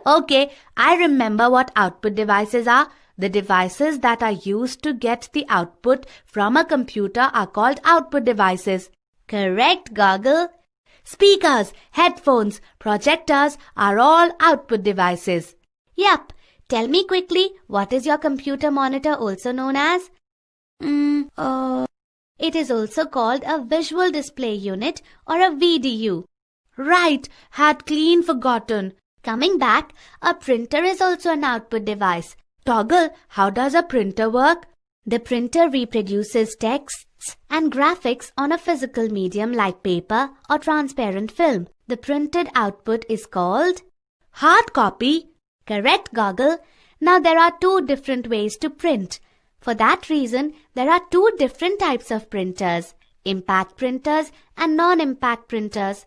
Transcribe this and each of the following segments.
Okay, I remember what output devices are. The devices that are used to get the output from a computer are called output devices. Correct, Goggle. Speakers, headphones, projectors are all output devices. Yup. Tell me quickly, what is your computer monitor also known as? It is also called a visual display unit or a VDU. Right, had clean forgotten. Coming back, a printer is also an output device. Toggle, how does a printer work? The printer reproduces texts and graphics on a physical medium like paper or transparent film. The printed output is called hard copy. Correct, Goggle. Now there are two different ways to print. For that reason, there are two different types of printers, impact printers and non-impact printers.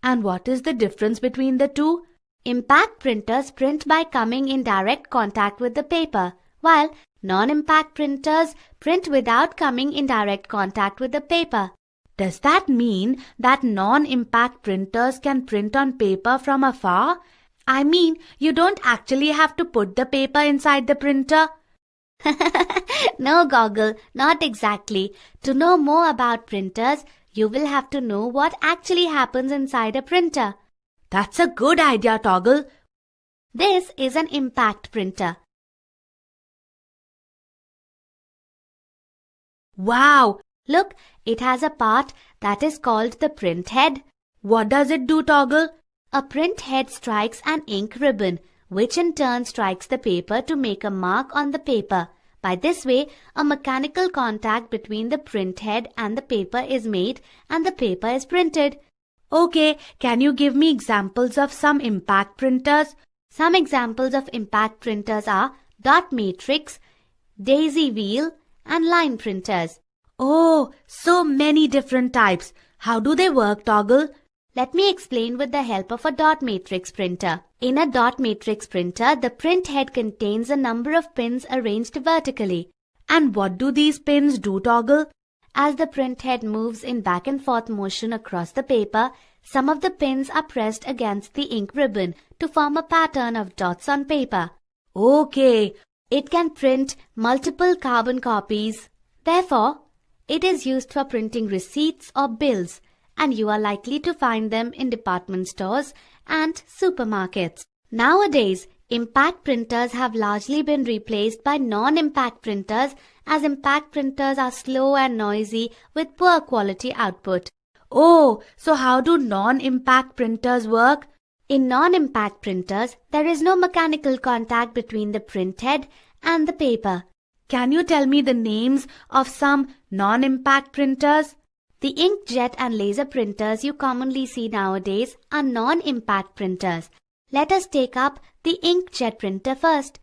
And what is the difference between the two? Impact printers print by coming in direct contact with the paper, while non-impact printers print without coming in direct contact with the paper. Does that mean that non-impact printers can print on paper from afar? I mean, you don't actually have to put the paper inside the printer. No, Goggle, not exactly. To know more about printers, you will have to know what actually happens inside a printer. That's a good idea, Toggle. This is an impact printer. Wow! Look, it has a part that is called the print head. What does it do, Toggle? A print head strikes an ink ribbon, which in turn strikes the paper to make a mark on the paper. By this way, a mechanical contact between the print head and the paper is made and the paper is printed. Okay, can you give me examples of some impact printers? Some examples of impact printers are dot matrix, daisy wheel, and line printers. Oh, so many different types. How do they work, Toggle? Let me explain with the help of a dot matrix printer. In a dot matrix printer, the print head contains a number of pins arranged vertically. And what do these pins do, Toggle? As the print head moves in back and forth motion across the paper, some of the pins are pressed against the ink ribbon to form a pattern of dots on paper. Okay. It can print multiple carbon copies. Therefore, it is used for printing receipts or bills, and you are likely to find them in department stores and supermarkets. Nowadays, impact printers have largely been replaced by non-impact printers, as impact printers are slow and noisy with poor quality output. Oh, so how do non-impact printers work? In non-impact printers, there is no mechanical contact between the print head and the paper. Can you tell me the names of some non-impact printers? The inkjet and laser printers you commonly see nowadays are non-impact printers. Let us take up the inkjet printer first.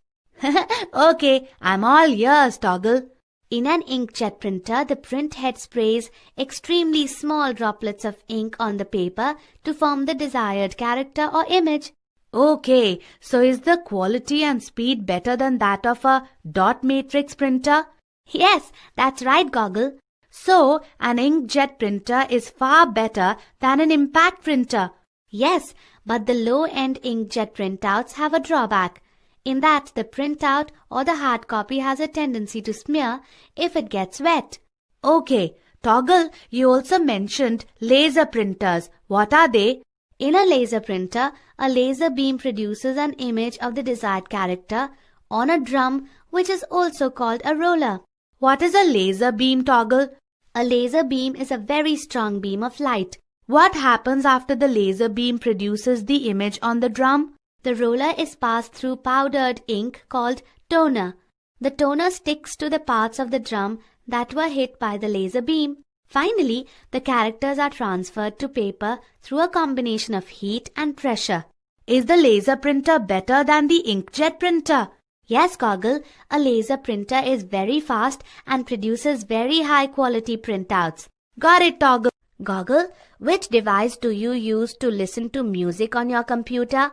Okay, I'm all ears, Toggle. In an inkjet printer, the print head sprays extremely small droplets of ink on the paper to form the desired character or image. Okay, so is the quality and speed better than that of a dot matrix printer? Yes, that's right, Goggle. So, an inkjet printer is far better than an impact printer. Yes, but the low-end inkjet printouts have a drawback, in that the printout or the hard copy has a tendency to smear if it gets wet. Okay, Toggle, you also mentioned laser printers. What are they? In a laser printer, a laser beam produces an image of the desired character on a drum, which is also called a roller. What is a laser beam, Toggle? A laser beam is a very strong beam of light. What happens after the laser beam produces the image on the drum? The roller is passed through powdered ink called toner. The toner sticks to the parts of the drum that were hit by the laser beam. Finally, the characters are transferred to paper through a combination of heat and pressure. Is the laser printer better than the inkjet printer? Yes, Goggle, a laser printer is very fast and produces very high quality printouts. Got it, Toggle. Goggle, which device do you use to listen to music on your computer?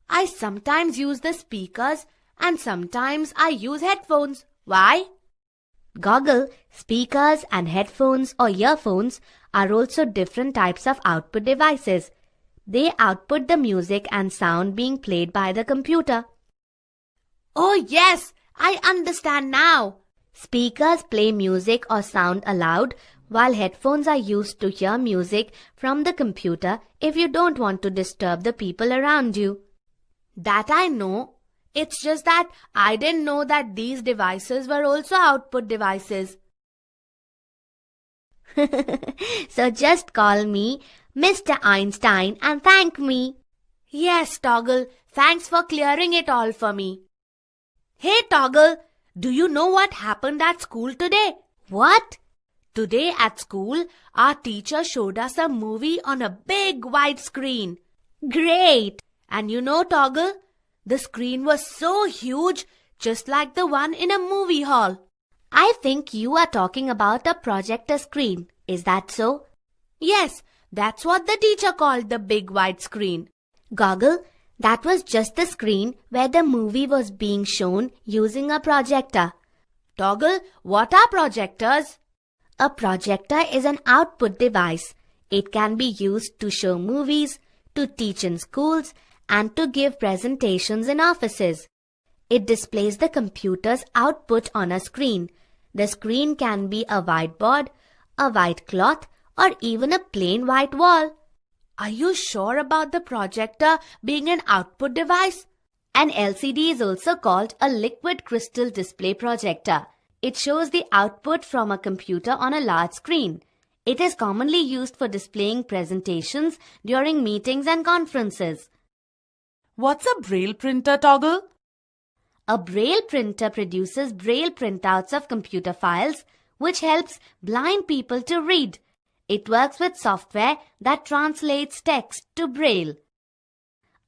I sometimes use the speakers and sometimes I use headphones. Why? Goggle, speakers and headphones or earphones are also different types of output devices. They output the music and sound being played by the computer. Oh yes, I understand now. Speakers play music or sound aloud, while headphones are used to hear music from the computer if you don't want to disturb the people around you. That I know. It's just that I didn't know that these devices were also output devices. So just call me Mr. Einstein and thank me. Yes, Toggle. Thanks for clearing it all for me. Hey, Toggle. Do you know what happened at school today? What? Today at school, our teacher showed us a movie on a big wide screen. Great! And you know, Toggle, the screen was so huge, just like the one in a movie hall. I think you are talking about a projector screen. Is that so? Yes, that's what the teacher called the big wide screen. Goggle, that was just the screen where the movie was being shown using a projector. Toggle, what are projectors? A projector is an output device. It can be used to show movies, to teach in schools, and to give presentations in offices. It displays the computer's output on a screen. The screen can be a whiteboard, a white cloth, or even a plain white wall. Are you sure about the projector being an output device? An LCD is also called a liquid crystal display projector. It shows the output from a computer on a large screen. It is commonly used for displaying presentations during meetings and conferences. What's a braille printer, Toggle? A braille printer produces braille printouts of computer files, which helps blind people to read. It works with software that translates text to braille.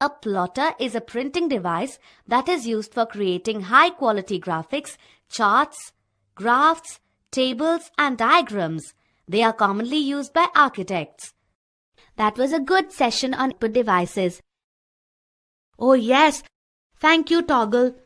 A plotter is a printing device that is used for creating high-quality graphics, charts, graphs, tables, and diagrams. They are commonly used by architects. That was a good session on output devices. Oh yes, thank you, Toggle.